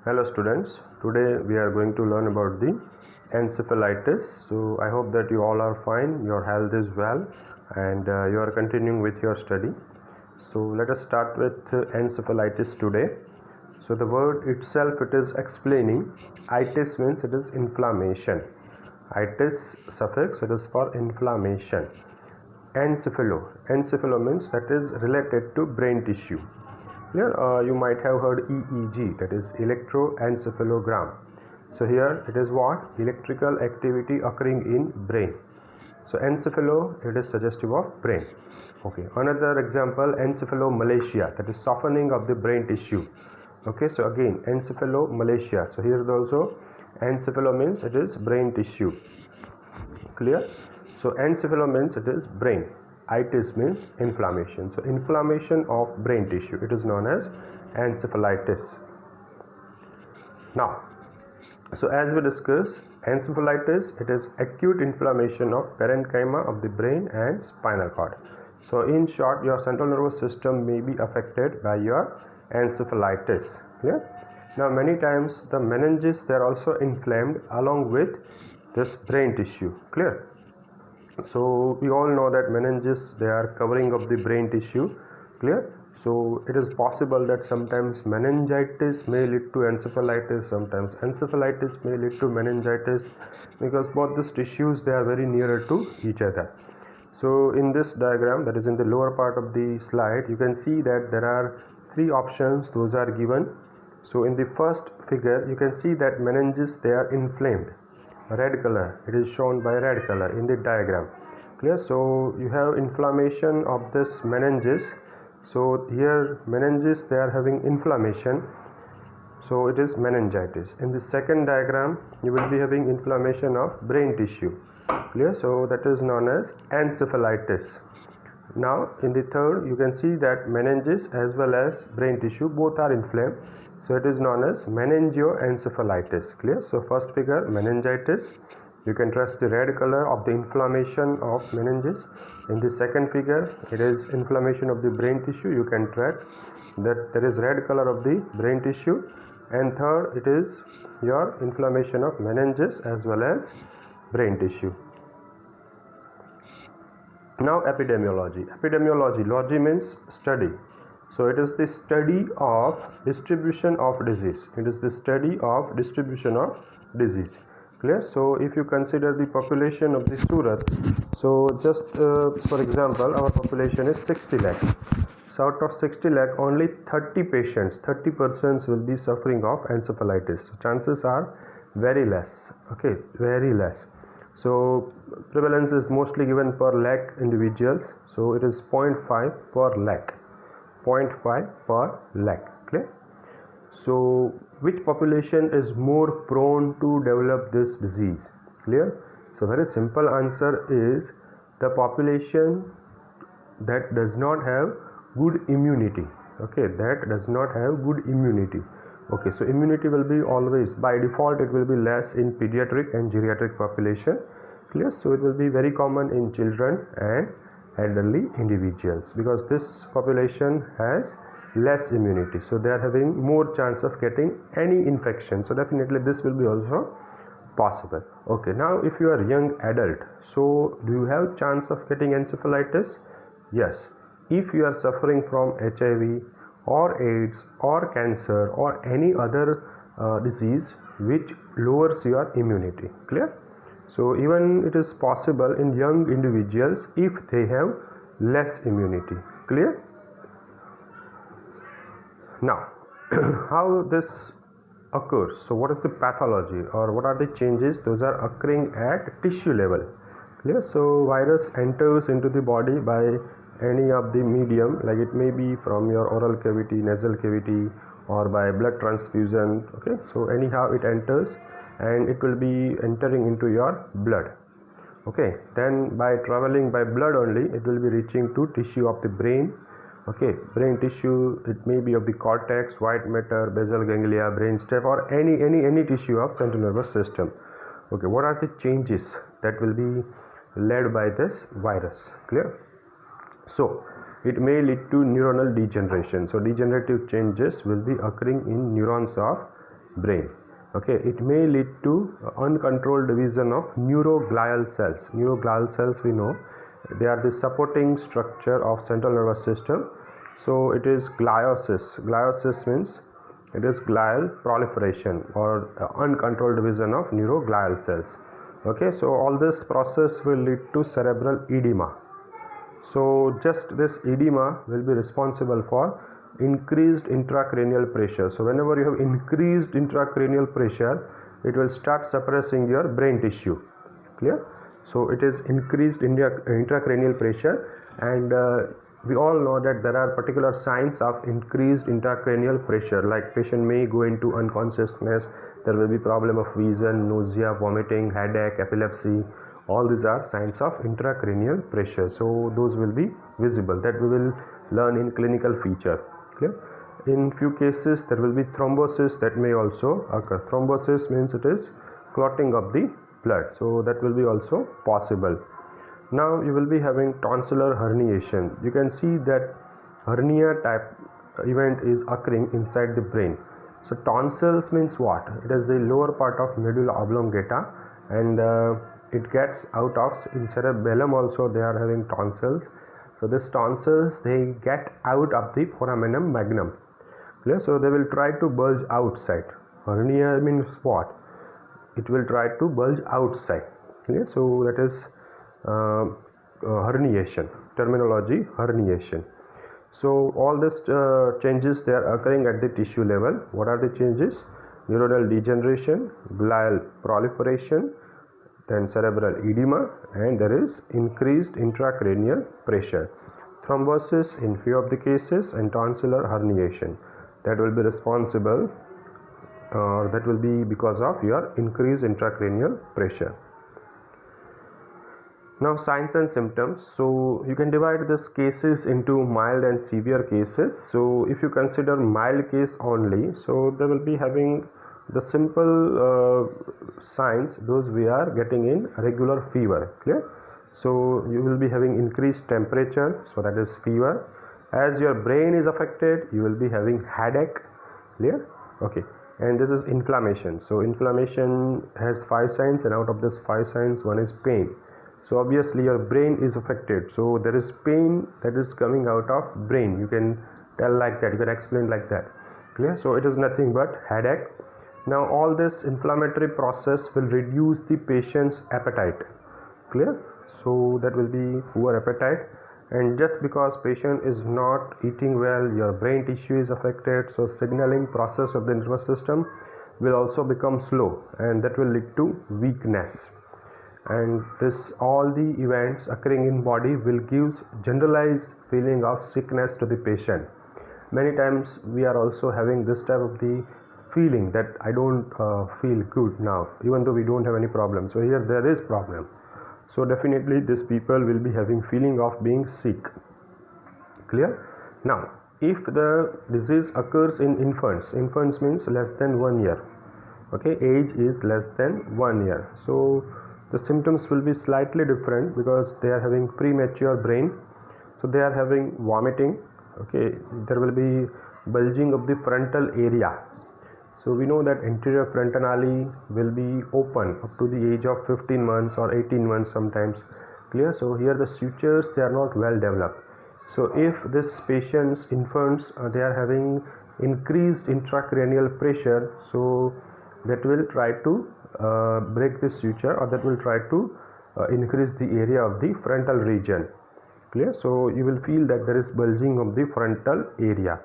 Hello students, today we are going to learn about the encephalitis. So I hope that you all are fine, your health is well, and you are continuing with your study. So let us start with encephalitis today. So the word itself, it is explaining. Itis means it is inflammation. Itis suffix, it is for inflammation. Encephalo means that is related to brain tissue. Here you might have heard EEG, that is electroencephalogram. So here it is what? Electrical activity occurring in brain. So encephalo, it is suggestive of brain. Okay, another example, encephalomalacia, that is softening of the brain tissue. Okay, so again encephalomalacia. So here also encephalo means it is brain tissue. Clear? So encephalo means it is brain. Itis means inflammation. So inflammation of brain tissue, it is known as encephalitis. Now, so as we discussed, encephalitis, it is acute inflammation of parenchyma of the brain and spinal cord. So in short, your central nervous system may be affected by your encephalitis. Clear? Now many times the meninges, they are also inflamed along with this brain tissue. Clear? So we all know that meninges, they are covering up the brain tissue. Clear? So it is possible that sometimes meningitis may lead to encephalitis, sometimes encephalitis may lead to meningitis, because both these tissues, they are very nearer to each other. So in this diagram, that is in the lower part of the slide, you can see that there are three options, those are given. So in the first figure, you can see that meninges, they are inflamed. Red color, it is shown by red color in the diagram. Clear? So you have inflammation of this meninges. So here meninges, they are having inflammation, so it is meningitis. In the second diagram, you will be having inflammation of brain tissue. Clear? So that is known as encephalitis. Now in the third, you can see that meninges as well as brain tissue, both are inflamed, so it is known as meningioencephalitis. Clear? So first figure, meningitis, you can trace the red color of the inflammation of meninges. In the second figure, it is inflammation of the brain tissue, you can track that there is red color of the brain tissue. And third, it is your inflammation of meninges as well as brain tissue. Now epidemiology. Logi means study. So it is the study of distribution of disease. It is the study of distribution of disease. Clear? So if you consider the population of the Surat, so just for example, our population is 60 lakhs. So out of 60 lakh, only 30 patients, 30 persons will be suffering of encephalitis. So chances are very less. Okay, very less. So prevalence is mostly given per lakh individuals. So it is 0.5 per lakh. 0.5 per lakh. Clear? So which population is more prone to develop this disease? Clear? So very simple answer is the population that does not have good immunity. Okay, that does not have good immunity. Okay, so immunity will be always, by default, it will be less in pediatric and geriatric population. Clear? So it will be very common in children and elderly individuals, because this population has less immunity, so they are having more chance of getting any infection. So definitely this will be also possible. Okay, now if you are young adult, so do you have chance of getting encephalitis? Yes, if you are suffering from HIV or AIDS or cancer or any other disease which lowers your immunity. Clear? So even it is possible in young individuals if they have less immunity. Clear? Now how this occurs? So what is the pathology or what are the changes? Those are occurring at tissue level. Clear? So virus enters into the body by any of the medium, like it may be from your oral cavity, nasal cavity, or by blood transfusion. Okay, so anyhow it enters and it will be entering into your blood. Okay, then by traveling by blood only, it will be reaching to tissue of the brain. Okay, brain tissue, it may be of the cortex, white matter, basal ganglia, brainstem, or any tissue of central nervous system. Okay, what are the changes that will be led by this virus? Clear? So it may lead to neuronal degeneration. So degenerative changes will be occurring in neurons of brain. Okay, it may lead to uncontrolled division of neuroglial cells. Neuroglial cells, we know they are the supporting structure of central nervous system. So it is gliosis. Gliosis means it is glial proliferation or uncontrolled division of neuroglial cells. Okay, so all this process will lead to cerebral edema. So just this edema will be responsible for increased intracranial pressure. So whenever you have increased intracranial pressure, it will start suppressing your brain tissue. Clear? So it is increased intracranial pressure, and we all know that there are particular signs of increased intracranial pressure, like patient may go into unconsciousness, there will be problem of vision, nausea, vomiting, headache, epilepsy. All these are signs of intracranial pressure. So those will be visible, that we will learn in clinical feature. Clear? In few cases there will be thrombosis that may also occur. Thrombosis means it is clotting of the blood, so that will be also possible. Now you will be having tonsillar herniation. You can see that hernia type event is occurring inside the brain. So tonsils means what? It is the lower part of medulla oblongata, and it gets out of, in cerebellum also they are having tonsils. So this tonsils, they get out of the foramen magnum. Clear? So they will try to bulge outside. Hernia means what? It will try to bulge outside. Clear? So that is herniation, terminology herniation. So all this changes, they are occurring at the tissue level. What are the changes? Neuronal degeneration, glial proliferation, then cerebral edema, and there is increased intracranial pressure. Thrombosis in few of the cases, and tonsillar herniation, that will be responsible, that will be because of your increased intracranial pressure. Now signs and symptoms. So you can divide these cases into mild and severe cases. So if you consider mild case only, so they will be having the simple signs, those we are getting in regular fever. Clear? So you will be having increased temperature, so that is fever. As your brain is affected, you will be having headache. Clear? Okay. And this is inflammation. So inflammation has 5 signs, and out of this 5 signs, one is pain. So obviously your brain is affected, so there is pain that is coming out of brain. You can tell like that, you can explain like that. Clear? So it is nothing but headache. Now all this inflammatory process will reduce the patient's appetite. Clear? So that will be poor appetite, and just because patient is not eating well, your brain tissue is affected, so signaling process of the nervous system will also become slow, and that will lead to weakness. And this, all the events occurring in body will give generalized feeling of sickness to the patient. Many times we are also having this type of the feeling that I don't feel good now, even though we don't have any problem. So here there is problem. So definitely these people will be having feeling of being sick. Clear? Now if the disease occurs in infants means less than 1 year. Okay, age is less than 1 year. So the symptoms will be slightly different because they are having premature brain. So they are having vomiting. Okay, there will be bulging of the frontal area. So we know that anterior frontanale will be open up to the age of 15 months or 18 months sometimes. Clear? So here the sutures, they are not well developed. So if this patient's infants, they are having increased intracranial pressure, so that will try to break this suture, or that will try to increase the area of the frontal region. Clear? So you will feel that there is bulging of the frontal area.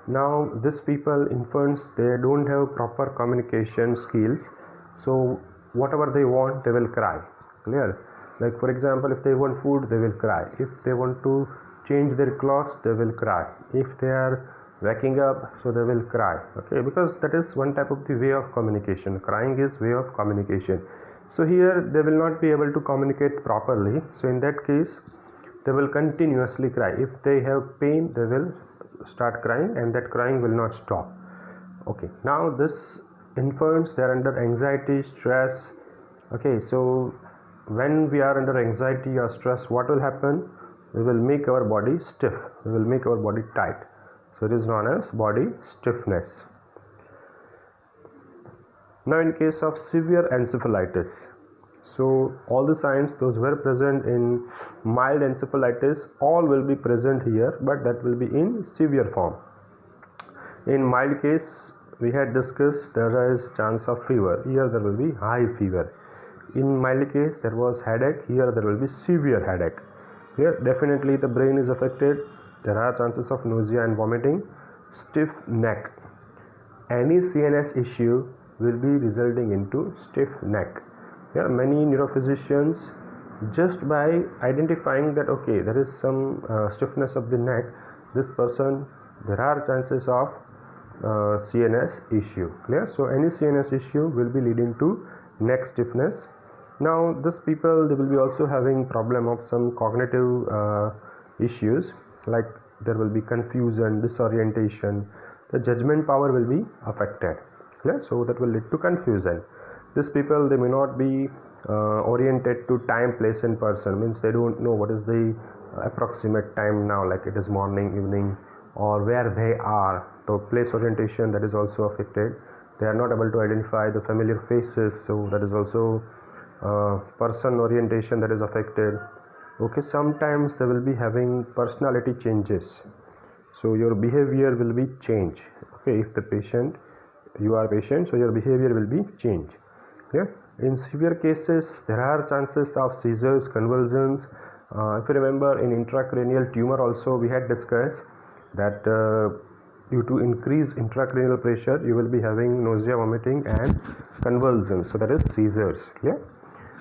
Now these people, infants, they don't have proper communication skills, so whatever they want, they will cry. Clear? Like for example, if they want food, they will cry. If they want to change their clothes, they will cry. If they are waking up, so they will cry. Okay, because that is one type of the way of communication. Crying is way of communication. So here they will not be able to communicate properly, so in that case they will continuously cry. If they have pain, they will start crying, and that crying will not stop. Okay, now this infants, they are under anxiety, stress. Okay, so when we are under anxiety or stress, what will happen? We will make our body stiff, we will make our body tight. So it is known as body stiffness. Now in case of severe encephalitis, so all the signs those were present in mild encephalitis, all will be present here, but that will be in severe form. In mild case, we had discussed there is chance of fever. Here there will be high fever. In mild case there was headache. Here there will be severe headache. Here definitely the brain is affected. There are chances of nausea and vomiting. Stiff neck. Any CNS issue will be resulting into stiff neck. Here many neurophysicians, just by identifying that okay, there is some stiffness of the neck, this person, there are chances of CNS issue. Clear? So any CNS issue will be leading to neck stiffness. Now these people, they will be also having problem of some cognitive issues, like there will be confusion, disorientation, the judgment power will be affected. Clear? So that will lead to confusion. These people, they may not be oriented to time, place and person, means they don't know what is the approximate time now, like it is morning, evening, or where they are. So place orientation, that is also affected. They are not able to identify the familiar faces, so that is also person orientation that is affected. Okay, sometimes they will be having personality changes, so your behavior will be changed. Okay, if the patient, you are patient, so your behavior will be changed. Yeah. In severe cases, there are chances of seizures, convulsions. If you remember, in intracranial tumor also we had discussed that due to increased intracranial pressure, you will be having nausea, vomiting and convulsions, so that is seizures. Clear?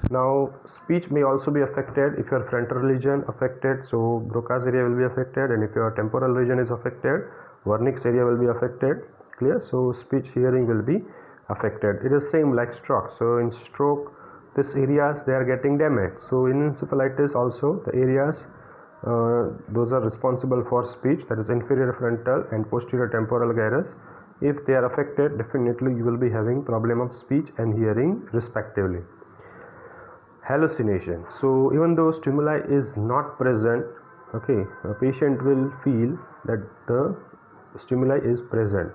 Now speech may also be affected. If your frontal region affected, so Broca's area will be affected, and if your temporal region is affected, Wernicke's area will be affected. Clear? So speech, hearing will be affected. It is same like stroke. So in stroke, these areas, they are getting damaged. So in encephalitis also, the areas those are responsible for speech, that is inferior frontal and posterior temporal gyrus. If they are affected, definitely you will be having problem of speech and hearing respectively. Hallucination. So even though stimuli is not present, okay, a patient will feel that the stimuli is present.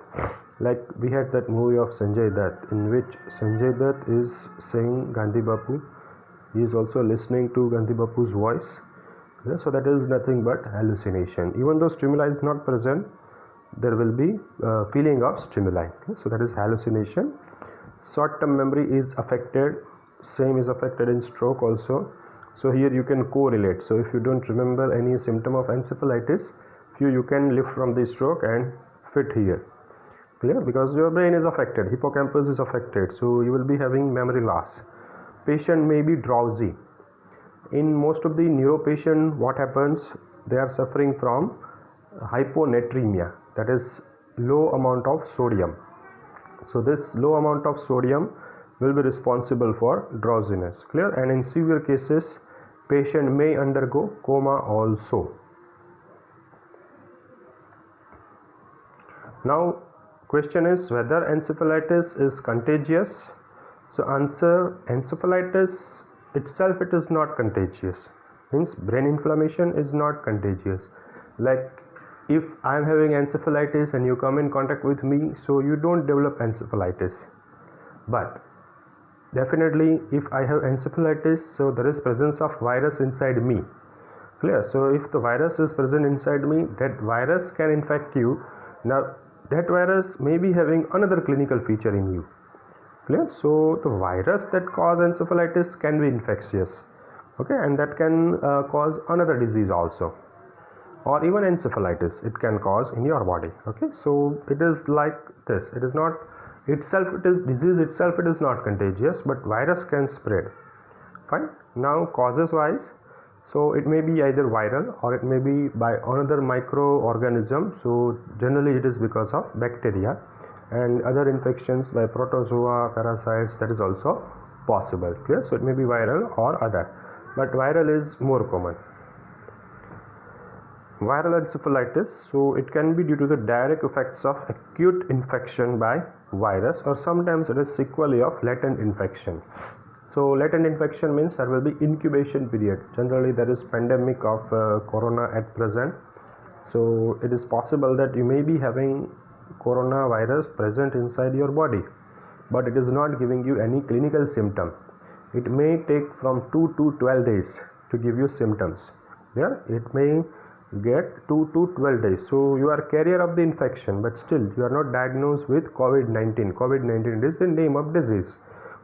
Like we had that movie of Sanjay Dutt, in which Sanjay Dutt is saying Gandhi Bapu. He is also listening to Gandhi Bapu's voice. Yeah, so that is nothing but hallucination. Even though stimuli is not present, there will be feeling of stimuli. Okay? So that is hallucination. Short-term memory is affected. Same is affected in stroke also. So here you can correlate. So if you don't remember any symptom of encephalitis, you can lift from the stroke and fit here. Clear? Because your brain is affected, hippocampus is affected, so you will be having memory loss. Patient may be drowsy. In most of the neuro patient, what happens, they are suffering from hyponatremia, that is low amount of sodium. So this low amount of sodium will be responsible for drowsiness. Clear? And in severe cases, patient may undergo coma also. Now question is whether encephalitis is contagious. So answer, encephalitis itself, it is not contagious. Means brain inflammation is not contagious. Like if I am having encephalitis and you come in contact with me, so you don't develop encephalitis. But definitely if I have encephalitis, so there is presence of virus inside me. Clear? So if the virus is present inside me, that virus can infect you. Now that virus may be having another clinical feature in you. Clear? So the virus that cause encephalitis can be infectious, okay, and that can cause another disease also, or even encephalitis it can cause in your body. Okay, so it is like this. It is not itself, it is disease itself, it is not contagious, but virus can spread. Fine. Now causes wise, so it may be either viral or it may be by another microorganism. So generally it is because of bacteria, and other infections by protozoa, parasites, that is also possible. Clear? So it may be viral or other, but viral is more common. Viral encephalitis, so it can be due to the direct effects of acute infection by virus, or sometimes it is sequelae of latent infection. So latent infection means there will be incubation period. Generally there is pandemic of corona at present, so it is possible that you may be having coronavirus present inside your body. but it is not giving you any clinical symptom. It may take from 2 to 12 days to give you symptoms. Yeah, it may get 2 to 12 days. So you are carrier of the infection, but still you are not diagnosed with COVID-19. COVID-19 is the name of disease.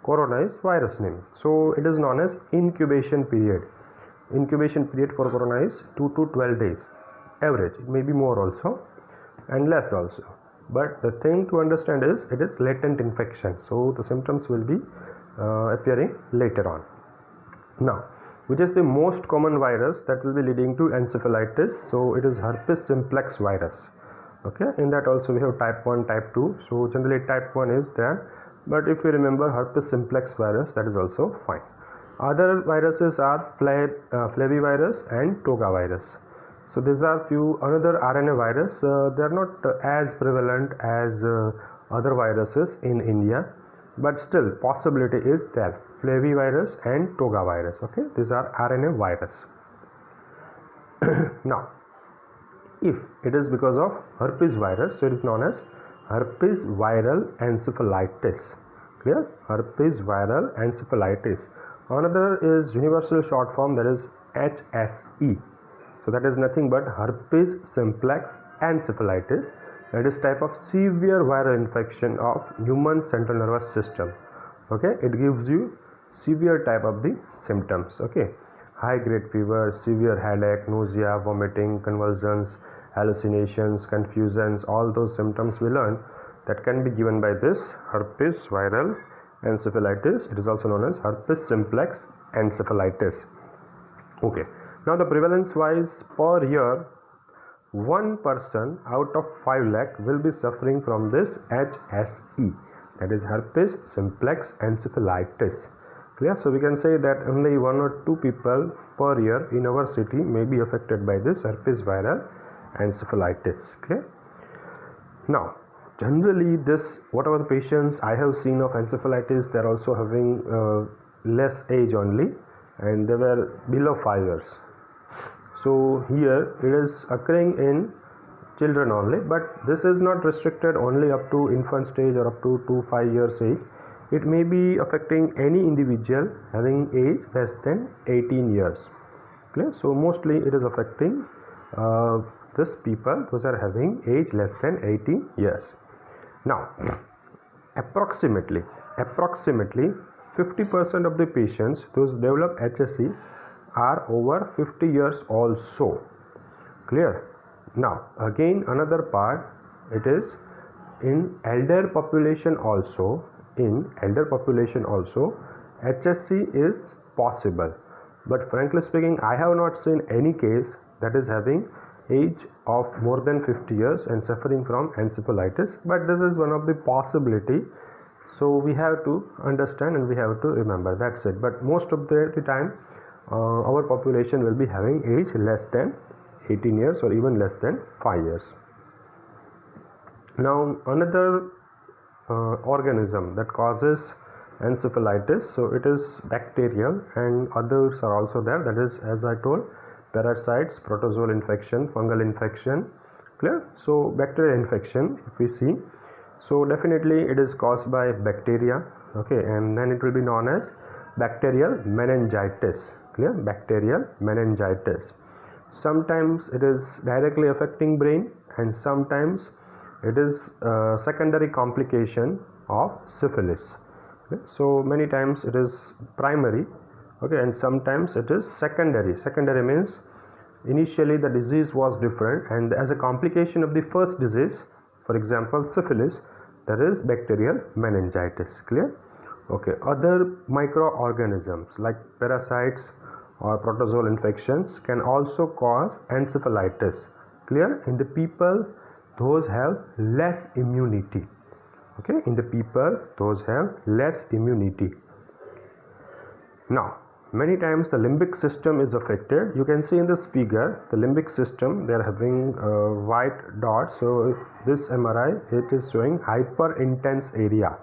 Corona is virus name. So it is known as incubation period. Incubation period for corona is 2 to 12 days. Average. It may be more also and less also. But the thing to understand is it is latent infection. So the symptoms will be appearing later on. Now, which is the most common virus that will be leading to encephalitis? So it is herpes simplex virus. Okay, in that also we have type 1, type 2. So generally type 1 is there, but if you remember herpes simplex virus, that is also fine. Other viruses are flavivirus and toga virus. So these are few another RNA virus. They are not as prevalent as other viruses in India, but still possibility is there. Flavivirus and toga virus. Okay, these are RNA virus. Now, if it is because of herpes virus, so it is known as herpes viral encephalitis. Clear? Herpes viral encephalitis. Another is universal short form, that is HSE. So that is nothing but herpes simplex encephalitis. That is type of severe viral infection of human central nervous system. Okay, it gives you severe type of the symptoms. Okay, high grade fever, severe headache, nausea, vomiting, convulsions, hallucinations, confusions, all those symptoms we learned that can be given by this herpes viral encephalitis. It is also known as herpes simplex encephalitis. Okay, now the prevalence wise per year, 1 person out of 5 lakh will be suffering from this HSE, that is herpes simplex encephalitis. Clear? So we can say that only 1 or 2 people per year in our city may be affected by this herpes viral encephalitis. Clear? Now, generally this, whatever the patients I have seen of encephalitis, they are also having less age only, and they were below 5 years. So here it is occurring in children only, but this is not restricted only up to infant stage or up to 5 years age. It may be affecting any individual having age less than 18 years. Clear? So mostly it is affecting these people those are having age less than 18 years. Now, approximately 50% of the patients those develop HSE are over 50 years also. Clear? Now again another part, it is in elder population also. In elder population also HSE is possible, but frankly speaking I have not seen any case that is having age of more than 50 years and suffering from encephalitis, but this is one of the possibility. So we have to understand and we have to remember, that's it. But most of the time our population will be having age less than 18 years or even less than 5 years. Now another organism that causes encephalitis, so it is bacterial and others are also there, that is as I told, parasites, protozoal infection, fungal infection. Clear? So bacterial infection if we see, so definitely it is caused by bacteria. Okay, and then it will be known as bacterial meningitis. Clear? Bacterial meningitis. Sometimes it is directly affecting brain and sometimes it is a secondary complication of syphilis. Okay? So many times it is primary, okay, and sometimes it is secondary. Secondary means initially the disease was different and as a complication of the first disease, for example syphilis, there is bacterial meningitis. Clear? Okay, other microorganisms like parasites or protozoal infections can also cause encephalitis. Clear? In the people those have less immunity. Okay, in the people those have less immunity. Now many times the limbic system is affected. You can see in this figure the limbic system, they are having white dots. So this MRI, it is showing hyper intense area.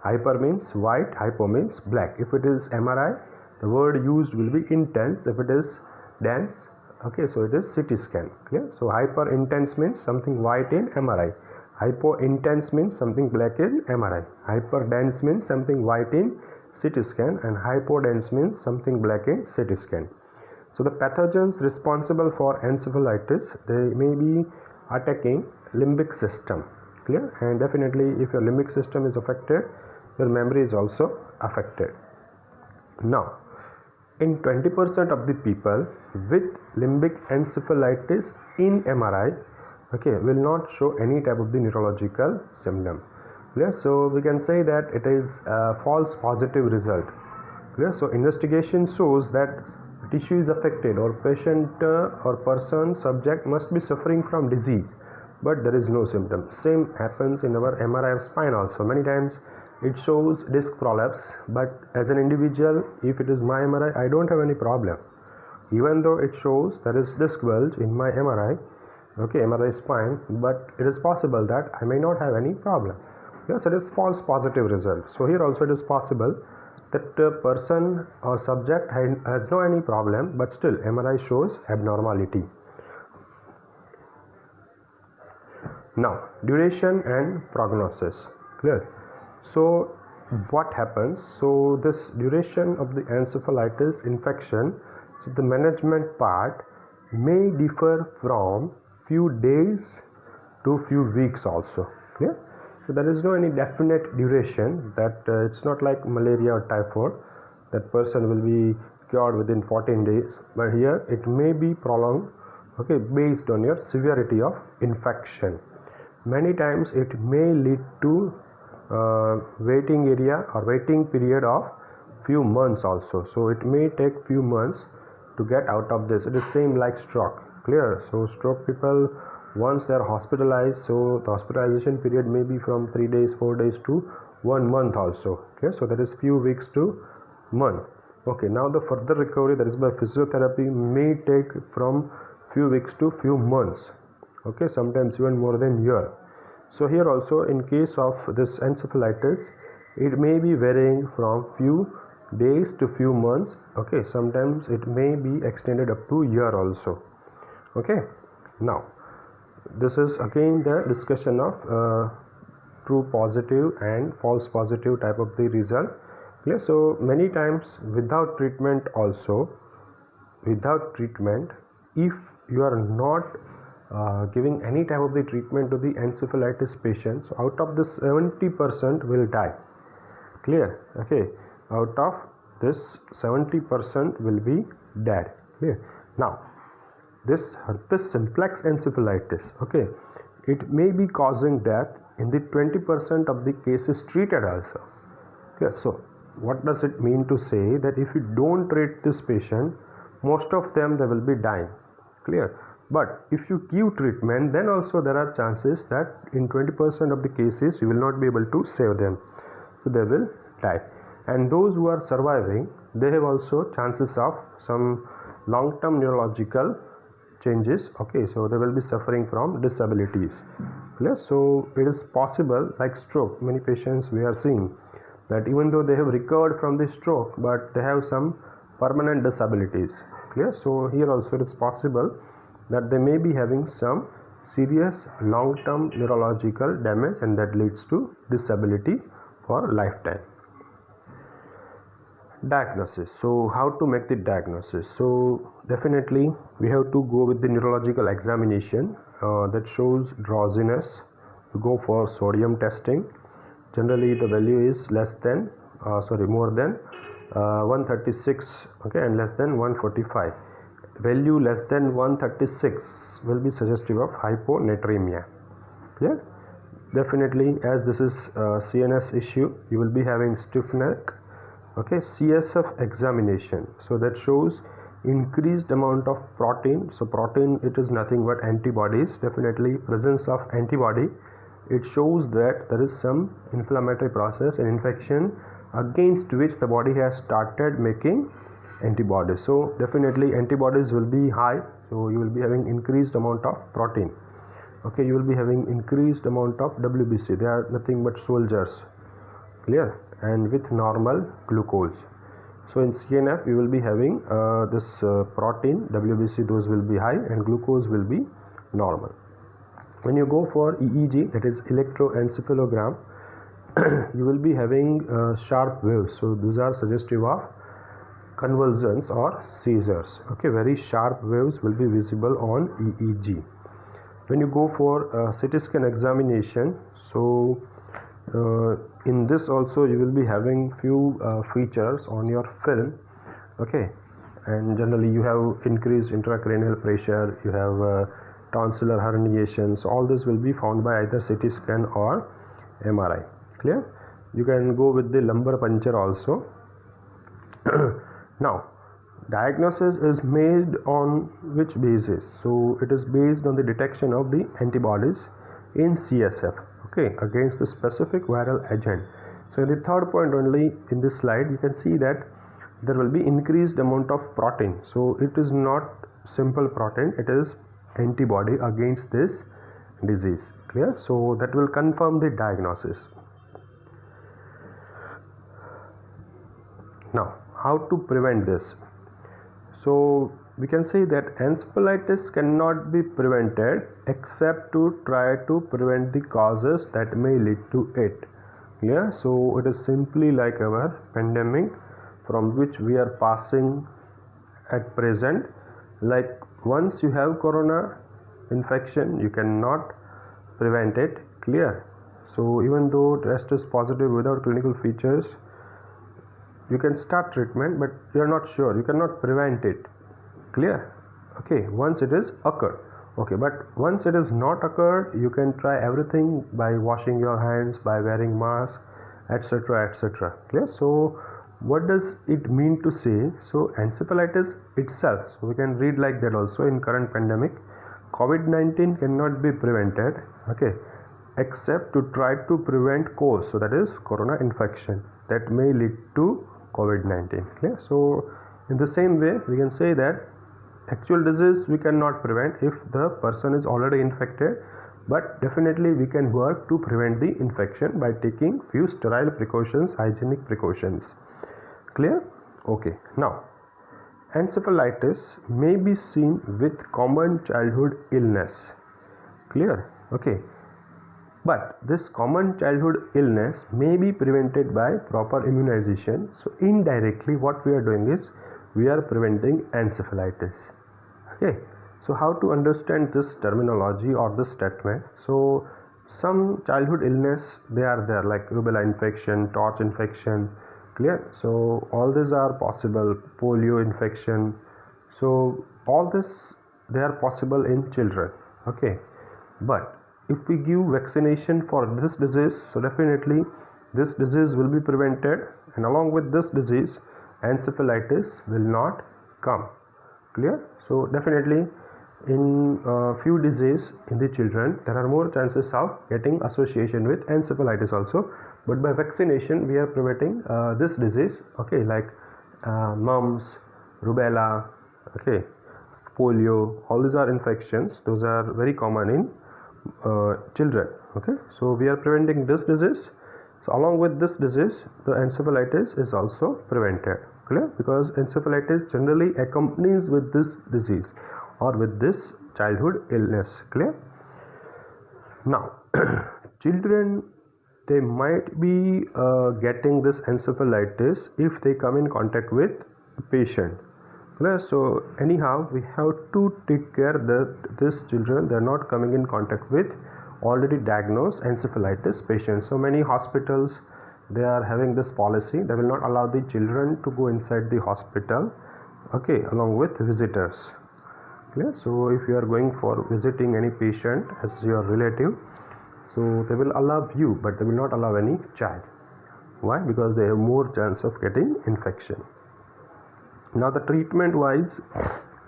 Hyper means white, hypo means black. If it is MRI, the word used will be intense. If it is dense, okay, so it is CT scan. Clear? So hyper intense means something white in MRI. Hypointense means something black in MRI. Hyperdense means something white in CT scan, and hypodense means something black in CT scan. So the pathogens responsible for encephalitis, they may be attacking limbic system. Clear? And definitely if your limbic system is affected, your memory is also affected. Now, in 20% of the people with limbic encephalitis in MRI, will not show any type of the neurological symptom. Clear? So we can say that it is a false positive result. Clear? So investigation shows that tissue is affected, or patient or person subject must be suffering from disease, but there is no symptom. Same happens in our MRI of spine also. Many times it shows disc prolapse, but as an individual, if it is my MRI, I don't have any problem. Even though it shows there is disc bulge in my MRI, MRI spine, but it is possible that I may not have any problem. Yes, it is false positive result. So here also it is possible that the person or subject has no any problem, but still MRI shows abnormality. Now, duration and prognosis. Clear? So what happens? So this duration of the encephalitis infection, so the management part may differ from few days to few weeks also. Clear? So there is no any definite duration, that it's not like malaria or typhoid that person will be cured within 14 days, but here it may be prolonged, based on your severity of infection. Many times it may lead to waiting area or waiting period of few months also. So it may take few months to get out of this. It is same like stroke. Clear? So stroke people, once they are hospitalized, so the hospitalization period may be from 3 days, 4 days to 1 month also. Okay, so that is few weeks to month. Now the further recovery, that is by physiotherapy, may take from few weeks to few months. Sometimes even more than year. So here also, in case of this encephalitis, it may be varying from few days to few months. Sometimes it may be extended up to year also. Now this is again the discussion of true positive and false positive type of the result. So many times without treatment also, if you are not giving any type of the treatment to the encephalitis patients, out of this 70% will die. Clear? Out of this 70% will be dead. Clear? Now this herpes simplex encephalitis, it may be causing death in the 20% of the cases treated also. So what does it mean to say that if you don't treat this patient, most of them they will be dying. Clear? But if you give treatment, then also there are chances that in 20% of the cases you will not be able to save them, so they will die. And those who are surviving, they have also chances of some long-term neurological changes. So they will be suffering from disabilities. Clear? So it is possible, like stroke, many patients we are seeing that even though they have recovered from the stroke, but they have some permanent disabilities. Clear? So here also it is possible that they may be having some serious long-term neurological damage, and that leads to disability for lifetime. Diagnosis. So how to make the diagnosis? So definitely we have to go with the neurological examination that shows drowsiness. We go for sodium testing. Generally the value is more than 136, and less than 145. Value less than 136 will be suggestive of hyponatremia. Clear? Definitely, as this is CNS issue, you will be having stiff neck. CSF examination, so that shows increased amount of protein. So protein, it is nothing but antibodies. Definitely presence of antibody, it shows that there is some inflammatory process and infection against which the body has started making antibodies. So definitely antibodies will be high, so you will be having increased amount of protein. You will be having increased amount of WBC. They are nothing but soldiers. Clear? And with normal glucose. So in CNF you will be having this protein, WBC, those will be high, and glucose will be normal. When you go for EEG, that is electroencephalogram, you will be having sharp waves. So those are suggestive of convulsions or seizures. Okay, very sharp waves will be visible on EEG. When you go for CT scan examination, so in this also you will be having few features on your film. Okay, and generally you have increased intracranial pressure, you have tonsillar herniations. All this will be found by either CT scan or MRI. Clear? You can go with the lumbar puncture also. Now, diagnosis is made on which basis? So it is based on the detection of the antibodies in CSF, okay, against the specific viral agent. So in the third point only in this slide, you can see that there will be increased amount of protein. So it is not simple protein, it is antibody against this disease. Clear? So that will confirm the diagnosis. Now, how to prevent this? So we can say that encephalitis cannot be prevented except to try to prevent the causes that may lead to it. Yeah, so it is simply like our pandemic from which we are passing at present. Like once you have corona infection, you cannot prevent it. Clear? So even though test is positive without clinical features, you can start treatment, but you are not sure, you cannot prevent it. Clear? Okay, once it is occurred. Okay, but once it is not occurred, you can try everything by washing your hands, by wearing mask, etc., etc. Clear? So what does it mean to say? So encephalitis itself, so we can read like that also in current pandemic. COVID-19 cannot be prevented, okay, except to try to prevent cause, so that is corona infection that may lead to COVID-19. Clear? So in the same way, we can say that actual disease we cannot prevent if the person is already infected, but definitely we can work to prevent the infection by taking few sterile precautions, hygienic precautions. Clear? Okay. Now, encephalitis may be seen with common childhood illness. Clear? Okay. But this common childhood illness may be prevented by proper immunization. So indirectly what we are doing is we are preventing encephalitis. Okay. So how to understand this terminology or this statement? So some childhood illness they are there, like rubella infection, torch infection. Clear? So all these are possible. Polio infection. So all this they are possible in children. Okay. But if we give vaccination for this disease, so definitely this disease will be prevented, and along with this disease encephalitis will not come. Clear? So definitely in few disease in the children there are more chances of getting association with encephalitis also, but by vaccination we are preventing this disease, okay, like mumps, rubella, okay, polio. All these are infections, those are very common in children. Okay, so we are preventing this disease. So along with this disease the encephalitis is also prevented. Clear? Because encephalitis generally accompanies with this disease or with this childhood illness. Clear? Now children, they might be getting this encephalitis if they come in contact with a patient. So anyhow we have to take care that these children they are not coming in contact with already diagnosed encephalitis patients. So many hospitals they are having this policy, they will not allow the children to go inside the hospital, okay, along with visitors. Clear? So if you are going for visiting any patient as your relative, so they will allow you, but they will not allow any child. Why? Because they have more chance of getting infection. Now the treatment wise,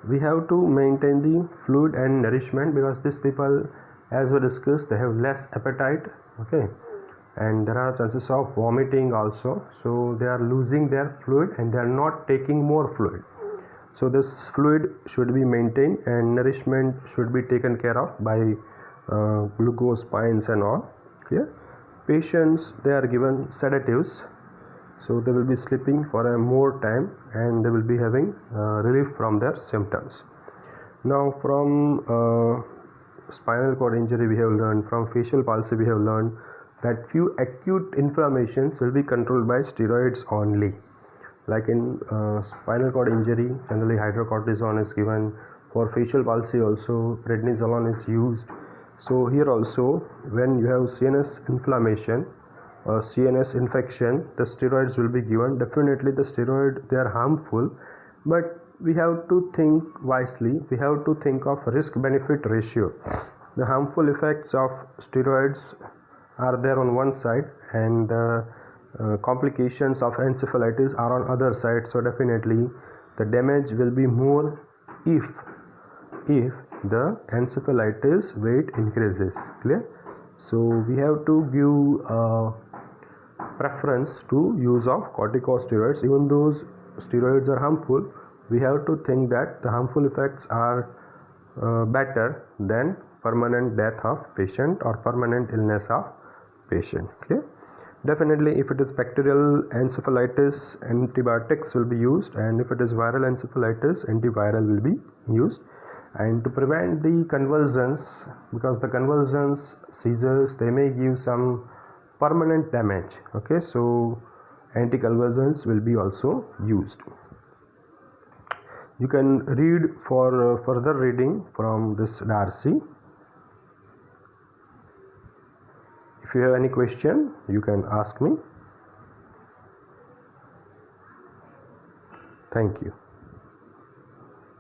we have to maintain the fluid and nourishment, because these people, as we discussed, they have less appetite, okay, and there are chances of vomiting also. So they are losing their fluid and they are not taking more fluid. So this fluid should be maintained and nourishment should be taken care of by glucose pints and all. Clear? Patients, they are given sedatives, so they will be sleeping for a more time and they will be having relief from their symptoms. Now from spinal cord injury we have learned, from facial palsy we have learned that few acute inflammations will be controlled by steroids only. Like in spinal cord injury, generally hydrocortisone is given. For facial palsy also prednisolone is used. So here also, when you have CNS inflammation or CNS infection, the steroids will be given. Definitely the steroid, they are harmful, but we have to think wisely. We have to think of risk benefit ratio. The harmful effects of steroids are there on one side, and the complications of encephalitis are on other side. So definitely the damage will be more if the encephalitis weight increases. Clear? So we have to give preference to use of corticosteroids. Even those steroids are harmful, we have to think that the harmful effects are better than permanent death of patient or permanent illness of patient. Clear? Definitely, if it is bacterial encephalitis, antibiotics will be used, and if it is viral encephalitis, antiviral will be used. And to prevent the convulsions, because the convulsions, seizures, they may give some permanent damage. Okay, so anticonvulsants will be also used. You can read for further reading from this Darcy. If you have any question, you can ask me. Thank you.